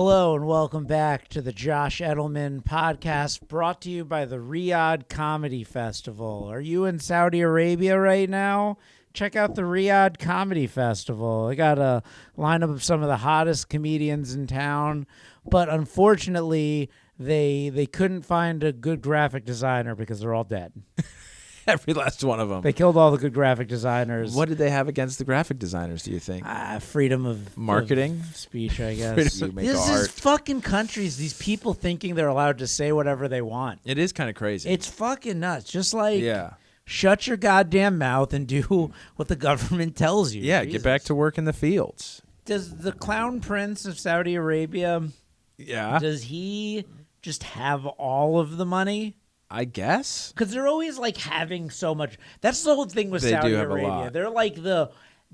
Hello and welcome back to the Josh Edelman podcast, brought to you by the Riyadh Comedy Festival. Are you in Saudi Arabia right now? Check out the Riyadh Comedy Festival. They got a lineup of some of the hottest comedians in town, but unfortunately, they couldn't find a good graphic designer because they're all dead. Every last one of them. They killed all the good graphic designers. What did they have against the graphic designers, do you think? Freedom of marketing? Of speech, I guess. This is fucking countries. These people thinking they're allowed to say whatever they want. It is kind of crazy. It's fucking nuts. Just like, shut your goddamn mouth and do what the government tells you. Yeah, Jesus. Get back to work in the fields. Does the Clown Prince of Saudi Arabia, does he just have all of the money? I guess. Because they're always like having so much. That's the whole thing with Saudi Arabia. They're like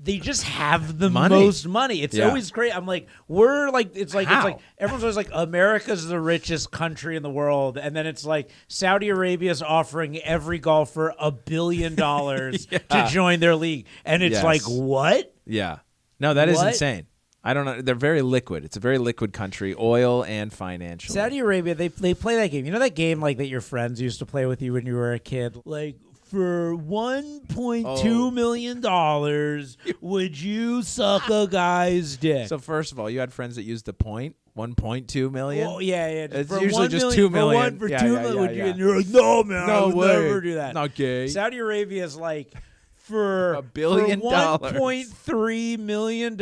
they just have the most money. It's always great. I'm like, it's like everyone's always like, America's the richest country in the world, and then it's like Saudi Arabia's offering every golfer $1 billion to join their league, and it's like, what? Yeah, no, that is insane. I don't know. They're very liquid. It's a very liquid country, oil and financial. Saudi Arabia, they play that game. You know that game like that your friends used to play with you when you were a kid? Like, for $1.2 million, would you suck a guy's dick? So first of all, you had friends that used the point, 1.2 million? Oh, yeah. It's usually just 2 million. For 2 million, and you're like, no, man, I would never do that. Not gay. Saudi Arabia is like, for $1 billion, $1.3 million,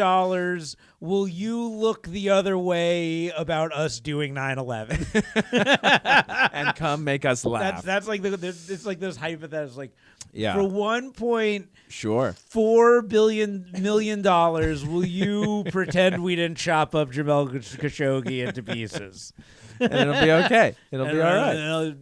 will you look the other way about us doing 9/11 and come make us laugh? That's like it's like this hypothetical, like for $1.4 million, will you pretend we didn't chop up Jamal Khashoggi into pieces? And it'll be okay. It'll be all right.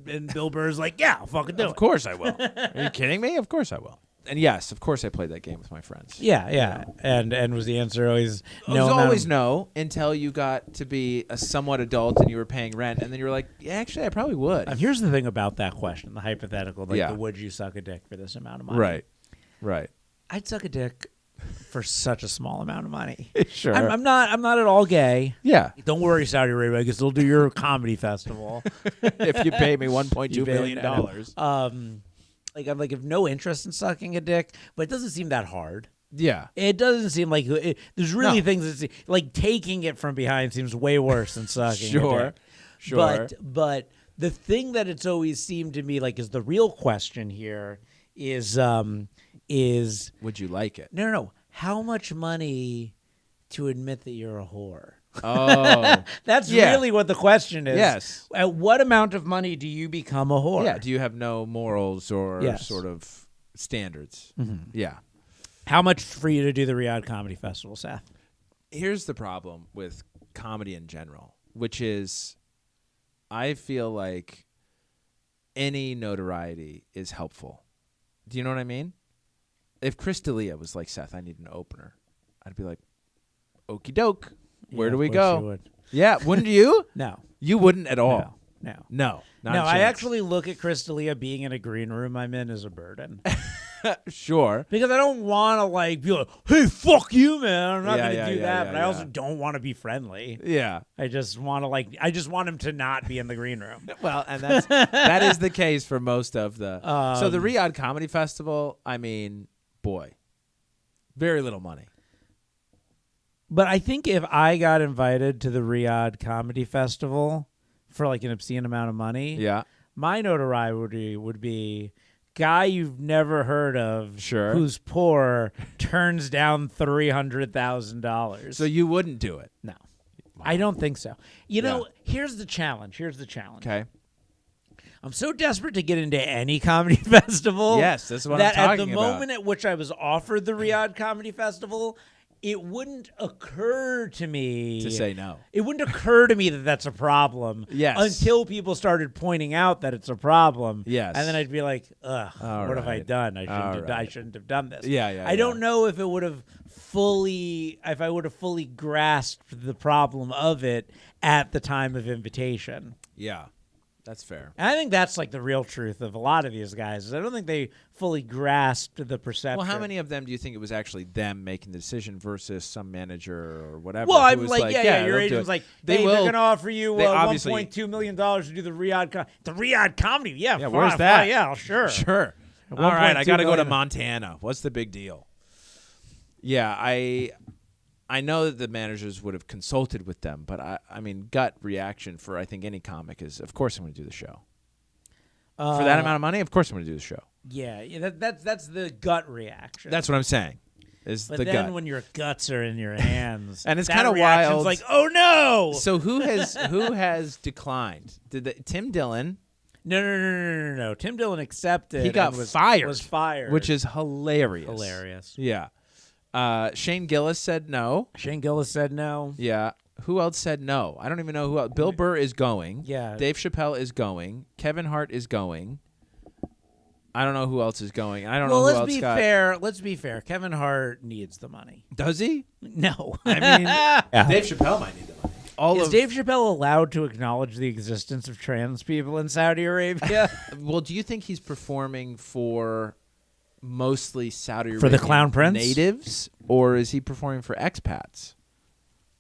And Bill Burr's like, yeah, I'll fucking do it. Of course I will. Are you kidding me? Of course I will. And yes, of course I played that game with my friends. Yeah. And was the answer always no? It was always no until you got to be a somewhat adult and you were paying rent, and then you were like, yeah, actually, I probably would. Here's the thing about that question, the hypothetical, like the would you suck a dick for this amount of money? Right. I'd suck a dick for such a small amount of money. Sure. I'm not at all gay. Yeah. Don't worry, Saudi Arabia, I can still do your comedy festival. If you pay me $1.2 million. Like, I'm like, have no interest in sucking a dick, but it doesn't seem that hard. Yeah. It doesn't seem like there's really things that like taking it from behind seems way worse than sucking a dick. Sure. But the thing that it's always seemed to me like is the real question here is would you like it? No. How much money to admit that you're a whore? Oh. That's really what the question is. Yes. At what amount of money do you become a whore? Yeah. Do you have no morals or sort of standards? Mm-hmm. Yeah. How much for you to do the Riyadh Comedy Festival, Seth? Here's the problem with comedy in general, which is I feel like any notoriety is helpful. Do you know what I mean? If Chris D'Elia was like, Seth, I need an opener, I'd be like, okie doke. Where do we go? Would. Yeah, wouldn't you? No. You wouldn't at all. No. Not a I chance. actually look at Chris D'Elia being in a green room I'm in as a burden. Sure. Because I don't want to like be like, hey, fuck you, man. I'm not going to do that. But I also don't want to be friendly. Yeah. I just want to him to not be in the green room. Well, and that is the case for most of the. So the Riyadh Comedy Festival, I mean, boy, very little money. But I think if I got invited to the Riyadh Comedy Festival for like an obscene amount of money, my notoriety would be guy you've never heard of, who's poor, turns down $300,000. So you wouldn't do it? No, I don't think so. You know, here's the challenge. Okay. I'm so desperate to get into any comedy festival. Yes, that's what I'm talking about. At the about. moment at which I was offered the Riyadh Comedy Festival, it wouldn't occur to me to say no. It wouldn't occur to me that that's a problem. Yes. Until people started pointing out that it's a problem. Yes. And then I'd be like, ugh, what have I done? I shouldn't have done this. I don't know if it would have fully grasped the problem of it at the time of invitation. Yeah. That's fair. And I think that's like the real truth of a lot of these guys. Is I don't think they fully grasped the perception. Well, how many of them do you think it was actually them making the decision versus some manager or whatever? Well, who I'm was like, your they'll do agent's it. like, They hey, will. they're going to offer you They obviously- $1.2 million to do the Riyadh Comedy. Yeah, Yeah, fine, where's fine, that? Yeah, sure. Sure. All right, I 1.2 got to go to million. Montana. What's the big deal? Yeah, I know that the managers would have consulted with them, but I mean, gut reaction for I think any comic is, of course I'm going to do the show. For that amount of money, of course I'm going to do the show. Yeah, that's the gut reaction. That's what I'm saying. Is but the then gut. when your guts are in your hands, And it's that kinda reaction's wild. like, oh no. So who has declined? Tim Dillon? No. Tim Dillon accepted. He got and was fired. Was fired, Which is hilarious. hilarious. Yeah. Shane Gillis said no. Shane Gillis said no. Yeah. Who else said no? I don't even know who else. Bill Burr is going. Yeah. Dave Chappelle is going. Kevin Hart is going. I don't know who else is going. I don't know who let's else be got. fair. Let's be fair. Kevin Hart needs the money. Does he? No, I mean, Dave Chappelle might need the money. Is Dave Chappelle allowed to acknowledge the existence of trans people in Saudi Arabia? Well, do you think he's performing for mostly Saudi For the Arabian Clown Prince? natives, or is he performing for expats?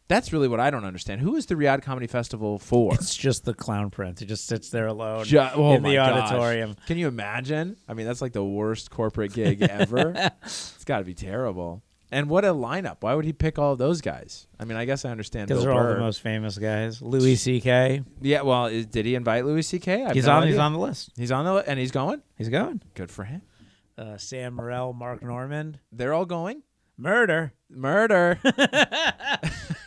That's really what I don't understand. Who is the Riyadh Comedy Festival for? It's just the Clown Prince. He just sits there alone Oh in my the gosh. auditorium. Can you imagine? I mean, that's like the worst corporate gig ever. It's got to be terrible. And what a lineup. Why would he pick all of those guys? I mean, I guess I understand Because Bill they're all Burr. the most famous guys. Louis C.K. Yeah, well, did he invite Louis C.K.? He's on the list. He's on the list, and he's going? He's going. Good for him. Sam Morrell, Mark Normand. They're all going? Murder.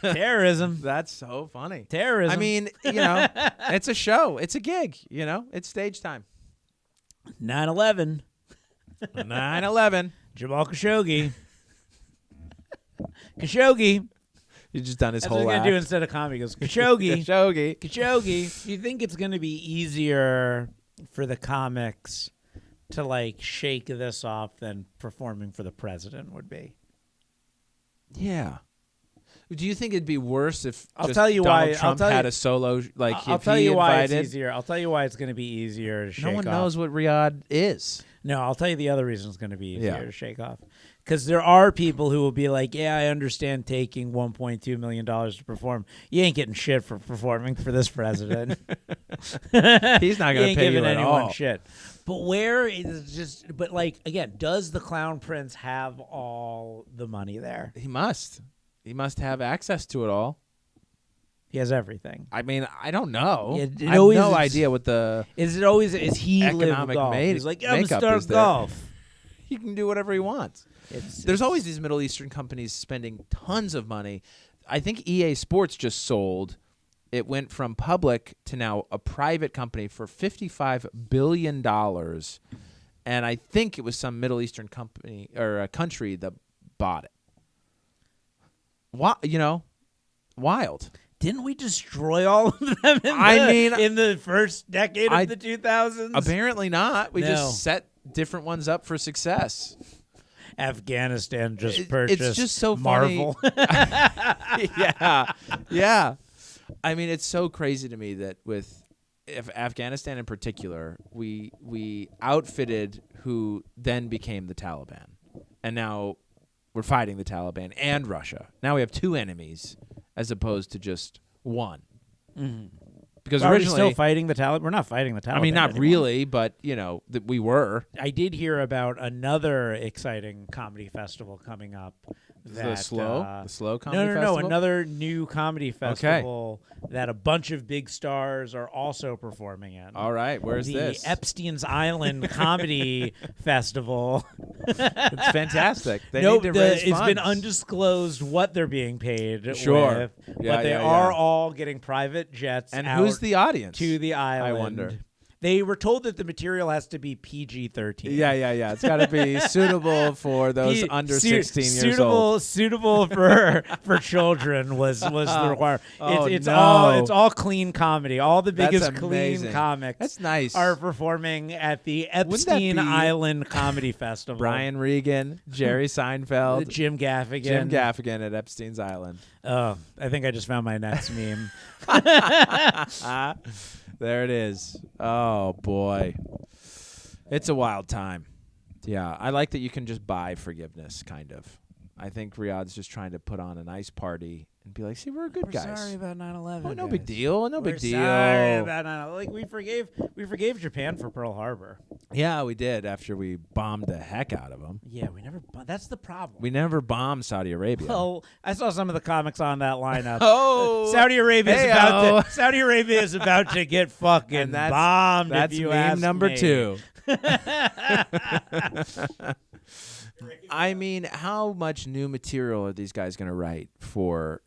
Terrorism. That's so funny. Terrorism. I mean, it's a show. It's a gig, It's stage time. 9/11. 9/11. Jamal Khashoggi. Khashoggi. He's just done his That's whole what he's act. going to do instead of comedy. He goes, Khashoggi. Khashoggi. Khashoggi. Do you think it's going to be easier for the comics to, like, shake this off than performing for the president would be? Yeah. Do you think it'd be worse if I'll just tell you Donald why. Trump had a solo, I'll if tell he you why invited? it's easier. I'll tell you why it's going to be easier to shake off. No one knows what Riyadh is. No, I'll tell you the other reason it's going to be easier Yeah. to shake off. Because there are people who will be like, yeah, I understand taking $1.2 million to perform. You ain't getting shit for performing for this president. He's not You going ain't to pay you giving at anyone all. shit. But where is just, but like, again, does the Clown Prince have all the money there? He must. He must have access to it all. He has everything. I mean, I don't know. It I have always no is- idea what the... Is he live Economic golf? made- He's like, I'm makeup start is there. golf. He can do whatever he wants. There's always these Middle Eastern companies spending tons of money. I think EA Sports just sold. It went from public to now a private company for $55 billion. And I think it was some Middle Eastern company or a country that bought it. Wild. Didn't we destroy all of them in the first decade of the 2000s? Apparently not. We No. just set different ones up for success. Afghanistan just It's purchased just so Marvel. Yeah. I mean, it's so crazy to me that if Afghanistan in particular, we outfitted who then became the Taliban, and now we're fighting the Taliban and Russia. Now we have two enemies as opposed to just one. Mm-hmm. Because Are we originally, still fighting the Taliban? We're not fighting the Taliban. I mean, not anymore. really, but that we were. I did hear about another exciting comedy festival coming up. The slow comedy No, festival? another new comedy festival that a bunch of big stars are also performing in. All right, where's the this? Epstein's Island Comedy Festival. It's fantastic. They need to raise it's been funds. undisclosed what they're being paid Sure. with, Yeah, but they yeah, are yeah. all getting private jets And out who's the audience? to the island. I wonder. They were told that the material has to be PG-13. Yeah. It's got to be suitable for those under 16 years old. Suitable for children was the requirement. Oh, It's no. all clean comedy. All the That's biggest clean amazing. comics That's nice. are performing at the that Epstein be Island Comedy Festival. Brian Regan, Jerry Seinfeld, Jim Gaffigan. at Epstein's Island. Oh, I think I just found my next meme. There it is. Oh, boy. It's a wild time. Yeah, I like that you can just buy forgiveness, kind of. I think Riyadh's just trying to put on a nice party and be like, see, we're good guys. Sorry about 9/11. Oh, no guys. big deal. No We're big deal. Sorry about 9/11. Like we forgave Japan for Pearl Harbor. Yeah, we did after we bombed the heck out of them. Yeah, we never. That's the problem. We never bombed Saudi Arabia. Well, I saw some of the comics on that lineup. Oh, Saudi Arabia is Hey-o. Saudi Arabia is about to get fucking And that's- bombed. that's if you meme ask number me. 2. I mean, how much new material are these guys going to write for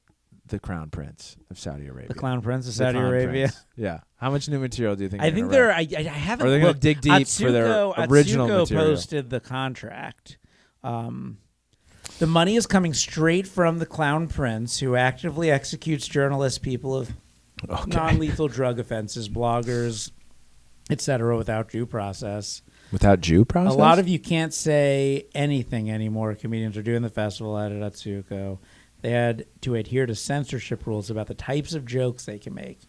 the Crown Prince of Saudi Arabia? The Clown Prince of The Saudi Crown Arabia. Prince. Yeah. How much new material do you think? I think they're. I haven't. Or are they gonna looked. dig deep for their original Atsuko material? posted the contract. The money is coming straight from the Clown Prince, who actively executes journalists, people of non-lethal drug offenses, bloggers, etc., without due process. Without due process? A lot of you can't say anything anymore. Comedians are doing the festival at Atsuko. They had to adhere to censorship rules about the types of jokes they can make.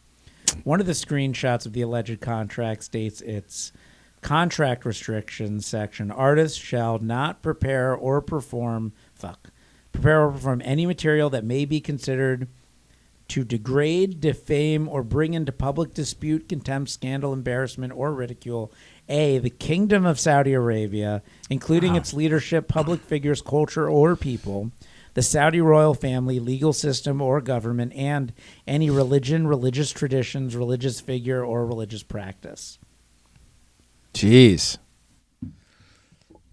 One of the screenshots of the alleged contract states its contract restrictions section: artists shall not prepare or perform any material that may be considered to degrade, defame, or bring into public dispute, contempt, scandal, embarrassment, or ridicule the Kingdom of Saudi Arabia, including its leadership, public figures, culture, or people, the Saudi royal family, legal system, or government, and any religion, religious traditions, religious figure, or religious practice. Jeez.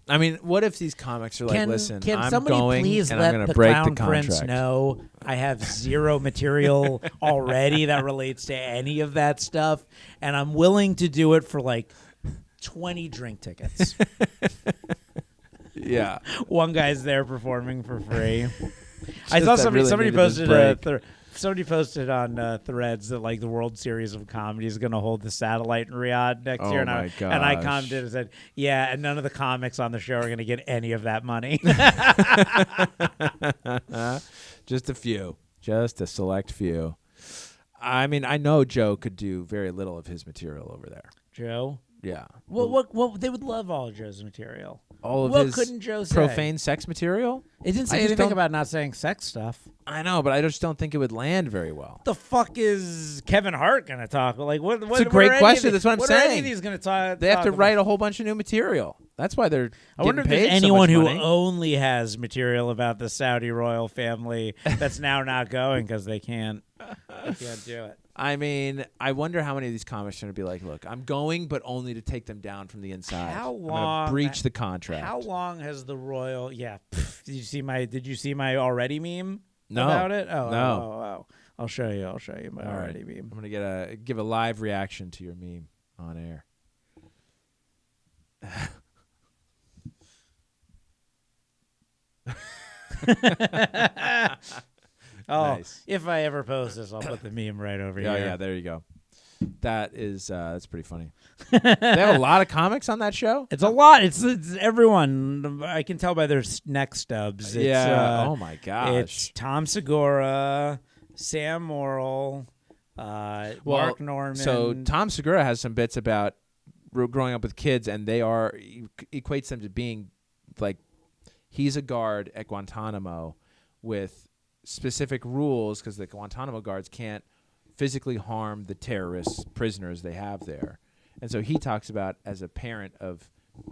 I mean, what if these comics are like, listen, can I'm somebody going please and let I'm going the to break Clown the contract. Prince know I have zero material already that relates to any of that stuff, and I'm willing to do it for like 20 drink tickets. Yeah. One guy's there performing for free. I Just saw that somebody really somebody needed this posted somebody posted on Threads that like the World Series of Comedy is going to hold the satellite in Riyadh next year, and my I gosh. commented and said, yeah, and none of the comics on the show are going to get any of that money. Just a few. Just a select few. I mean, I know Joe could do very little of his material over there. Joe? Yeah. What they would love all of Joe's material. All of What his couldn't Joe say? profane sex material? It didn't say I just anything don't- about not saying sex stuff. I know, but I just don't think it would land very well. The fuck is Kevin Hart gonna talk? Like, what? It's a great question. That's what I'm What are any saying. of these gonna talk? They have to about? write a whole bunch of new material. That's why they're I wonder if getting there's paid so anyone much who money. only has material about the Saudi royal family that's now not going because they can't do it. I mean, I wonder how many of these comics are going to be like, look, I'm going, but only to take them down from the inside. How I'm gonna long- breach the contract. How long has the royal? Yeah. Did you see my already meme No. about it? Oh, No. oh. I'll show you my All already right. meme. I'm going to give a live reaction to your meme on air. Oh, Nice. if I ever post this, I'll put the meme right over Yeah, here. yeah, there you go. That's pretty funny. They have a lot of comics on that show? It's a lot. It's everyone. I can tell by their neck stubs. It's, Yeah. Oh my gosh. It's Tom Segura, Sam Morrill, Mark Norman. So Tom Segura has some bits about growing up with kids, and he equates them to being like he's a guard at Guantanamo with specific rules because the Guantanamo guards can't physically harm the terrorist prisoners they have there. And so he talks about, as a parent of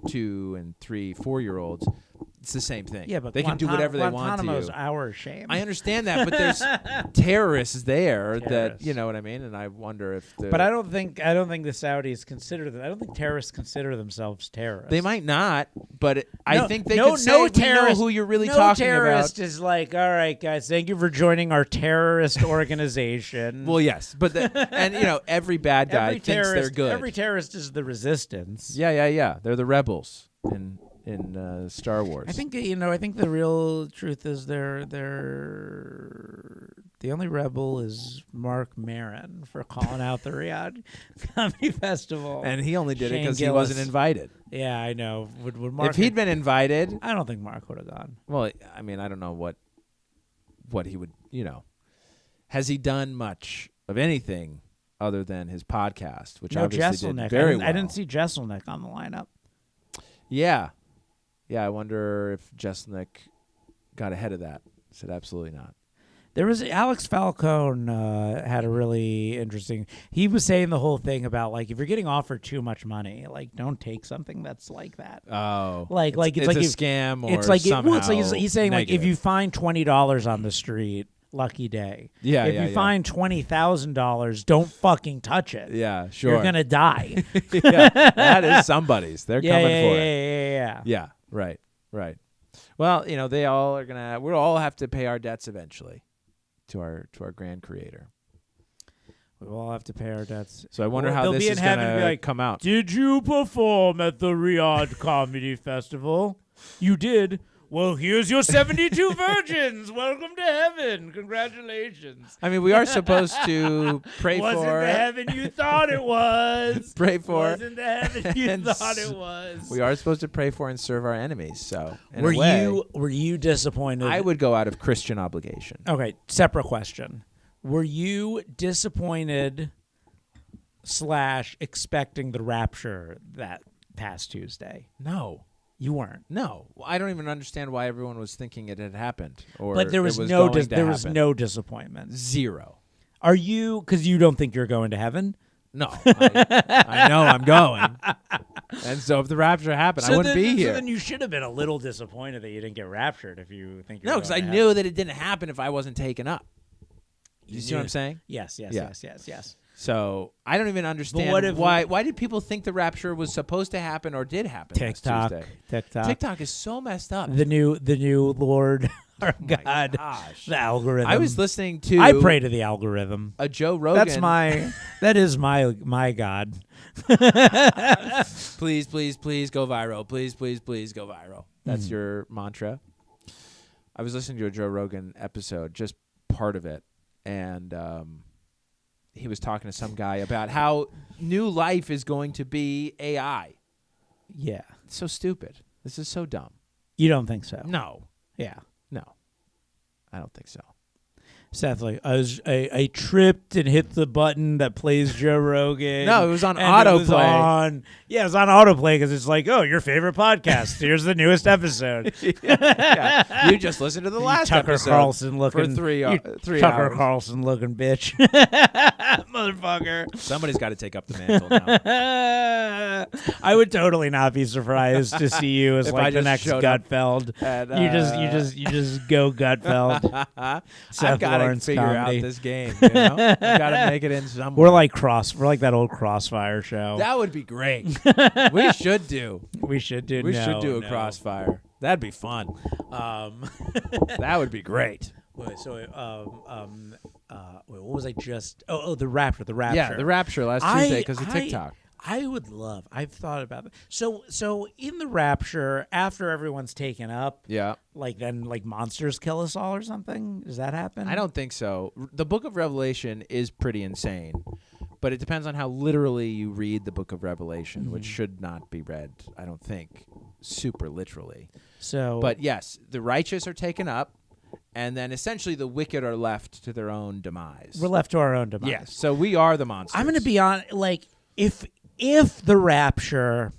2 and 3, 4-year-olds, it's the same thing. yeah, but they can do whatever they want to Guantanamo's you. our shame. I understand that, but there's terrorists there that, Terrorists. you know what I mean? And I wonder if But I don't think the Saudis consider them. I don't think terrorists consider themselves terrorists. they might not, but I No- think they no- could say, no we know terrorist- who you're really no talking terrorist about. is like, all right, guys, thank you for joining our terrorist organization. Well, yes, but and every bad guy every thinks they're good. Every terrorist is the resistance. Yeah. They're the rebels in Star Wars. I think I think the real truth is the only rebel is Mark Maron for calling out the Riyadh Comedy Festival. and he only did it Shane because he Gillis. wasn't invited. Yeah, I know. Would Mark? If he'd been invited, I don't think Mark would have gone. well, I mean, I don't know what he would. Has he done much of anything other than his podcast, which No, obviously Jesselnick. did very well. I didn't see Jesselnick on the lineup. Yeah. Yeah, I wonder if Jesselnick got ahead of that. Said absolutely not. There was Alex Falcone had a really interesting. He was saying the whole thing about like if you're getting offered too much money, like don't take something that's like that. Oh, Like it's a like scam or it's like somehow it's like he's saying like if negative. you find $20 on the street, lucky day. Yeah, If yeah, you yeah. find $20,000, don't fucking touch it. Yeah, sure. You're gonna die. Yeah, that is somebody's. They're coming for it. Yeah. Yeah, right. Well, they all are gonna. We'll all have to pay our debts eventually to our grand creator. We all have to pay our debts. So I wonder Well, how they'll this be in is heaven and gonna be like, come out. Did you perform at the Riyadh Comedy Festival? You did. Well, here's your 72 virgins. Welcome to heaven. Congratulations. I mean, we are supposed to pray Wasn't for. the heaven you thought it was. Pray for. Wasn't the heaven you and thought it was. We are supposed to pray for and serve our enemies. So, in a way, Were you disappointed? I would go out of Christian obligation. Okay, separate question. Were you disappointed / expecting the rapture that past Tuesday? No. You weren't. No, I don't even understand why everyone was thinking it had happened. Or But there was it was no going to there was happen. no disappointment. Zero. Are you because you don't think you're going to heaven? No, I know I'm going, and so if the rapture happened, I wouldn't be here. So then you should have been a little disappointed that you didn't get raptured if you think you're No, because I going to knew heaven. that it didn't happen if I wasn't taken up. You see what I'm saying? Yes, yes, Yeah. yes. So I don't even understand what if why did people think the rapture was supposed to happen or did happen last Tuesday? TikTok. TikTok is so messed up. The new Lord, our Oh my God, gosh. the algorithm. I was listening to I pray to the algorithm. a Joe Rogan. That is my God. Please go viral. Please go viral. That's your mantra. I was listening to a Joe Rogan episode, just part of it, and he was talking to some guy about how new life is going to be AI. Yeah. It's so stupid. This is so dumb. You don't think so? No, Yeah. I don't think so. Seth, like I tripped and hit the button that plays Joe Rogan. No, it was on and autoplay. It was on autoplay because it's like, oh, your favorite podcast. Here's the newest episode. Yeah. You just listened to the last Tucker episode Carlson looking for three Tucker hours. Carlson looking bitch, motherfucker. Somebody's got to take up the mantle now. I would totally not be surprised to see you as If like I the just next showed up Gutfeld. at, You just go Gutfeld. I've got to Lawrence figure comedy. out this game. You know? I've got to make it in somewhere. We're like that old Crossfire show. That would be great. We should do. We should do. A Crossfire. That'd be fun. That would be great. Wait, so what was I just? Oh, the Rapture. The Rapture. Yeah, the Rapture last Tuesday because of TikTok. I would love. I've thought about it. So in the Rapture, after everyone's taken up, Yeah. then monsters kill us all or something. Does that happen? I don't think so. The Book of Revelation is pretty insane, but it depends on how literally you read the Book of Revelation, which should not be read, I don't think, super literally. So, But yes, the righteous are taken up, and then essentially the wicked are left to their own demise. we're left to our own demise. Yes, so we are the monsters. I'm going to be on. If the Rapture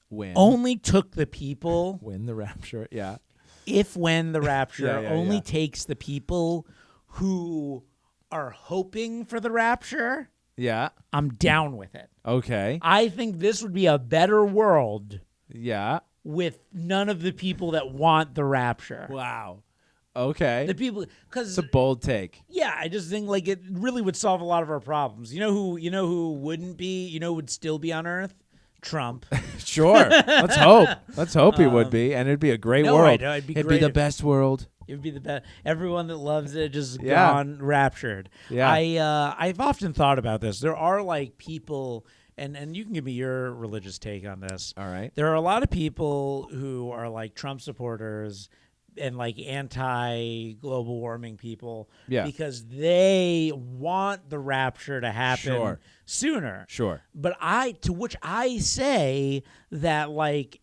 win. only took the people. Win the Rapture, yeah. When the Rapture Yeah, only yeah. takes the people who are hoping for the Rapture, Yeah, I'm down with it. okay. I think this would be a better world Yeah. with none of the people that want the Rapture. Wow. Okay. The people, because It's a bold take. yeah, I just think it really would solve a lot of our problems. You know who wouldn't be? You know who would still be on Earth? Trump. Sure. Let's hope. Let's hope he would be, and it'd be a great no, world. I know, it'd be it'd great be the if- best world. It would be the best. Everyone that loves it just Yeah. gone raptured. Yeah. I've often thought about this. There are people, and you can give me your religious take on this. All right. There are a lot of people who are Trump supporters and anti-global warming people because they want the rapture to happen sooner. Sure. But to which I say that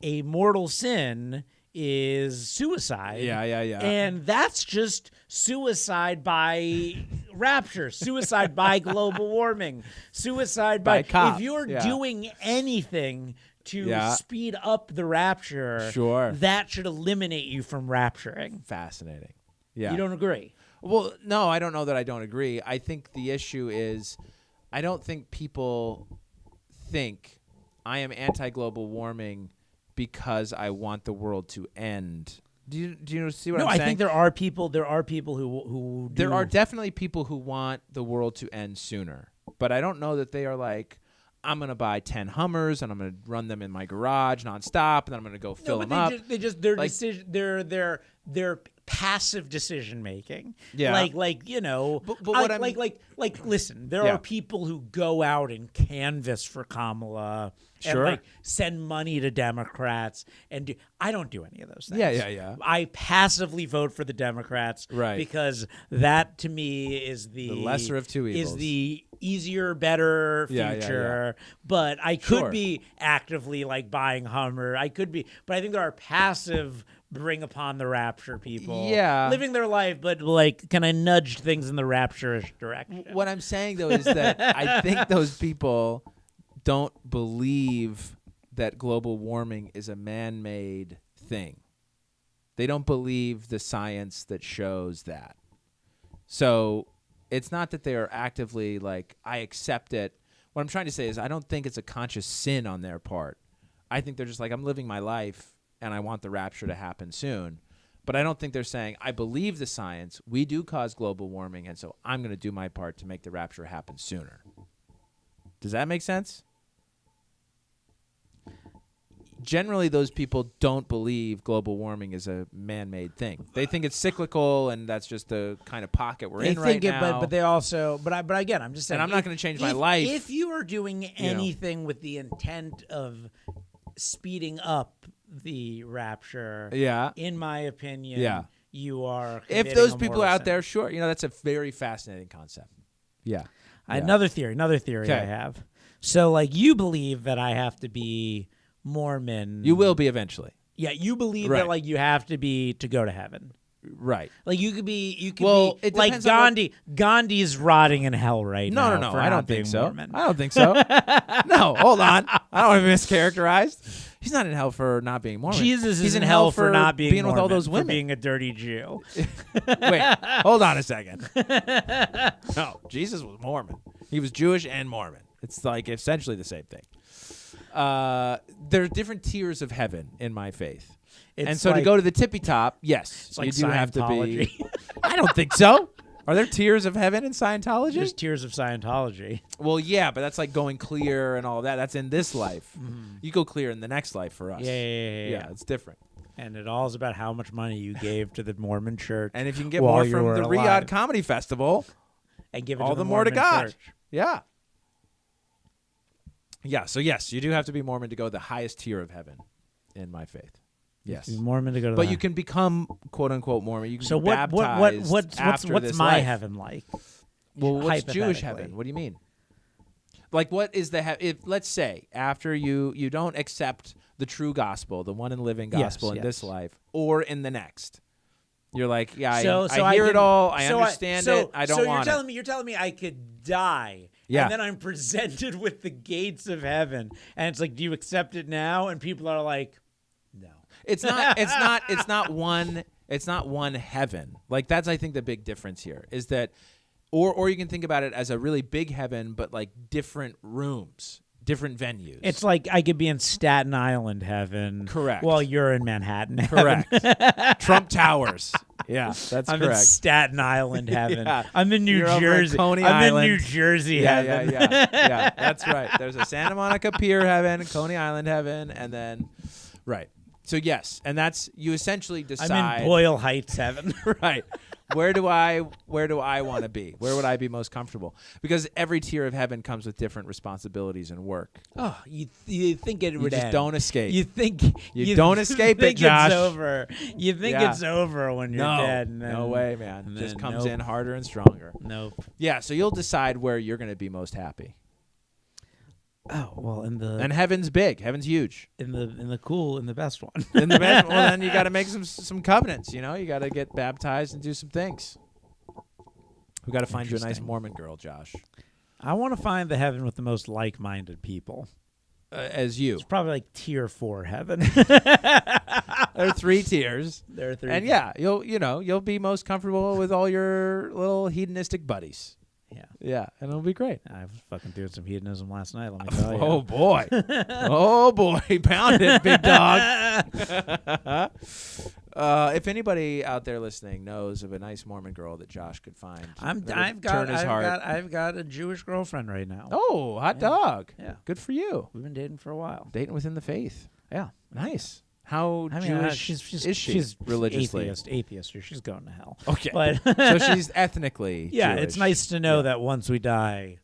a mortal sin is suicide. Yeah. And that's just suicide by rapture, suicide by global warming, suicide by cop. If you're doing anything to speed up the rapture, that should eliminate you from rapturing. Fascinating. Yeah. You don't agree? Well, no, I don't know that I don't agree. I think the issue is I don't think people think I am anti-global warming because I want the world to end. Do you see what I'm saying? No, I think there are people who do. There are definitely people who want the world to end sooner. But I don't know that they are like, I'm going to buy 10 Hummers and I'm going to run them in my garage nonstop and then I'm going to go fill them up. They're passive decision making. Yeah. Like listen, there are people who go out and canvass for Kamala and like send money to Democrats and I don't do any of those things. Yeah. I passively vote for the Democrats because that to me is the lesser of two evils. Is the easier, better future. But I could be actively like buying Hummer. I could be, but I think there are passive bring upon the rapture people. Yeah. Living their life, but like, can I nudge things in the rapture-ish direction? What I'm saying, though, is that I think those people don't believe that global warming is a man-made thing. They don't believe the science that shows that. So it's not that they are actively like, I accept it. What I'm trying to say is I don't think it's a conscious sin on their part. I think they're just like, I'm living my life and I want the rapture to happen soon. But I don't think they're saying, I believe the science. We do cause global warming, and so I'm going to do my part to make the rapture happen sooner. Does that make sense? Generally, those people don't believe global warming is a man-made thing. They think it's cyclical, and that's just the kind of pocket we're in right now. But they also, but again, I'm just saying. And I'm not going to change my life. If you are doing anything with the intent of speeding up the rapture, in my opinion, you are. If those people are out there, sure, that's a very fascinating concept. Yeah. Another theory I have. So, like, you believe that I have to be Mormon. You will be eventually. Yeah, you believe that like you have to be to go to heaven. Right. Like you could be it like Gandhi. Gandhi's rotting in hell right now. No. I don't think so. Mormon. I don't think so. No, hold on. I don't want to be mischaracterized. He's not in hell for not being Mormon. Jesus is in hell for not being Mormon, with all those women. For being a dirty Jew. Wait, hold on a second. No, Jesus was Mormon. He was Jewish and Mormon. It's like essentially the same thing. There are different tiers of heaven in my faith. And so to go to the tippy top, yes, like you do have to be. Scientology. I don't think so. Are there tiers of heaven in Scientology? There's tiers of Scientology. Well, yeah, but that's like going clear and all that. That's in this life. Mm-hmm. You go clear in the next life for us. Yeah, it's different. And it all is about how much money you gave to the Mormon church. And if you can get more from the Riyadh Comedy Festival, and give it all to the more to God. Church. Yeah. Yeah, so yes, you do have to be Mormon to go the highest tier of heaven in my faith. Yes. Mormon to go to But you can become quote unquote Mormon. You can be baptized what's my heaven like? Well, what's Jewish heaven? What do you mean? Like what is the if let's say after you don't accept the true gospel, the one and living gospel in this life or in the next. You're like, I hear it all, I understand it, I don't want it. So you're telling me I could die and then I'm presented with the gates of heaven and it's like, do you accept it now? And people are like, no. It's not one heaven. Like that's I think the big difference here is that or you can think about it as a really big heaven but like different rooms, different venues. It's like I could be in Staten Island heaven. Correct. While you're in Manhattan heaven. Correct. Trump Towers. Yeah, that's I'm correct. In Staten Island heaven. I'm in New Jersey. Coney I'm Island. in New Jersey heaven. Yeah, that's right. There's a Santa Monica Pier heaven, Coney Island heaven, and then right. So yes, and that's you essentially decide. I'm in Boyle Heights heaven. Right. Where do I want to be? Where would I be most comfortable? Because every tier of heaven comes with different responsibilities and work. Oh, you think it would just end. Don't escape. You think you don't escape it, Josh. It's over. You think it's over when you're dead. And then, no way, man. It just comes in harder and stronger. Nope. Yeah, so you'll decide where you're going to be most happy. Oh well, and heaven's big. Heaven's huge. In the best one. In the best. Well, then you got to make some covenants. You got to get baptized and do some things. We got to find you a nice Interesting. Mormon girl, Josh. I want to find the heaven with the most like-minded people. As you. It's probably like tier 4 heaven. There are 3 tiers. There are 3. And yeah, you'll be most comfortable with all your little hedonistic buddies. Yeah. Yeah, and it'll be great. I was fucking doing some hedonism last night, let me tell you. Oh boy. Oh boy, pound it, big dog. If anybody out there listening knows of a nice Mormon girl that Josh could find, I've got a Jewish girlfriend right now. Oh, hot dog. Yeah. Good for you. We've been dating for a while. Dating within the faith. Yeah, nice. How I mean, Jewish is she she's religiously? atheist, or she's going to hell. Okay. But So she's ethnically yeah, Jewish. it's nice to know that once we die,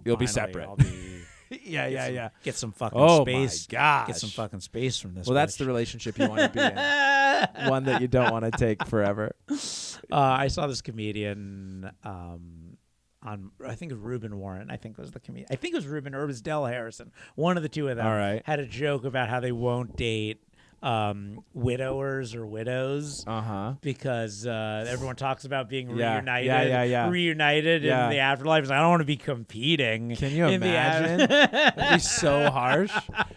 You'll be finally separate. I'll be Yeah. Get some fucking Oh space. my gosh. Get some fucking space from this. Well, that's bitch. the relationship you want to be in. One that you don't want to take forever. I saw this comedian on, I think it was Reuben Warren. I think was the comedian. I think it was Reuben or it was Del Harrison. One of the two of them All right. had a joke about how they won't date widowers or widows because everyone talks about being reunited in the afterlife. I don't want to be competing. Can you in imagine? That'd be so harsh.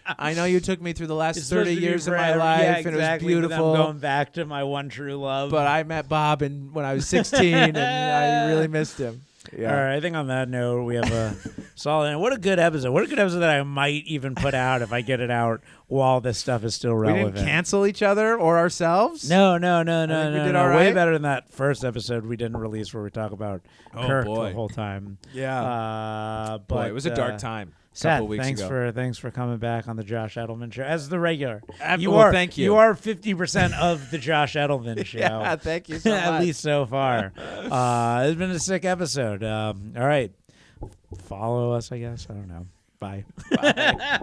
I know you took me through the last 30 years of my life, yeah, and exactly, it was beautiful. I'm going back to my one true love. But I met Bob when I was 16, and I really missed him. Yeah. All right, I think on that note, we have a solid. What a good episode! What a good episode that I might even put out if I get it out while this stuff is still relevant. We didn't cancel each other or ourselves? No. We did all Way right. better than that first episode we didn't release where we talk about Kirk boy. the whole time. Yeah. But Boy, it was a dark time. Seth, Couple weeks ago. thanks for coming back on the Josh Edelman show as the regular. Thank you. You are 50% of the Josh Edelman show. Yeah, thank you so much. At least so far. It's been a sick episode. All right. Follow us, I guess. I don't know. Bye. Bye.